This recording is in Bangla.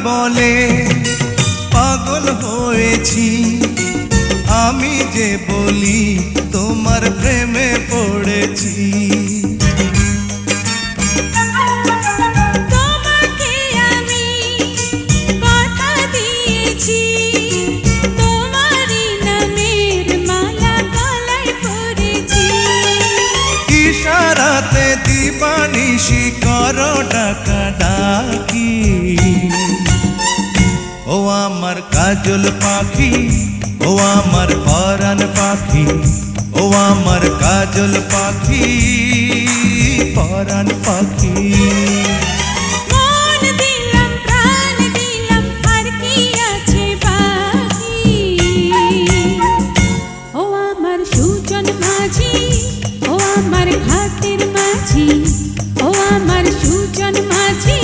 বলে পাগল হয়েছি, আমি যে বলি তোমার প্রেমে পড়েছি। তোমাকে আমি কথা দিয়েছি, তোমারই নামের মালা গলায় পরেছি। ইশারাতে দিবানিশি করো ডাকাডাকি, ও আমার কাজল পাখি, ও আমার পরাণ পাখি, ও আমার কাজল পাখি, পরাণ পাখি।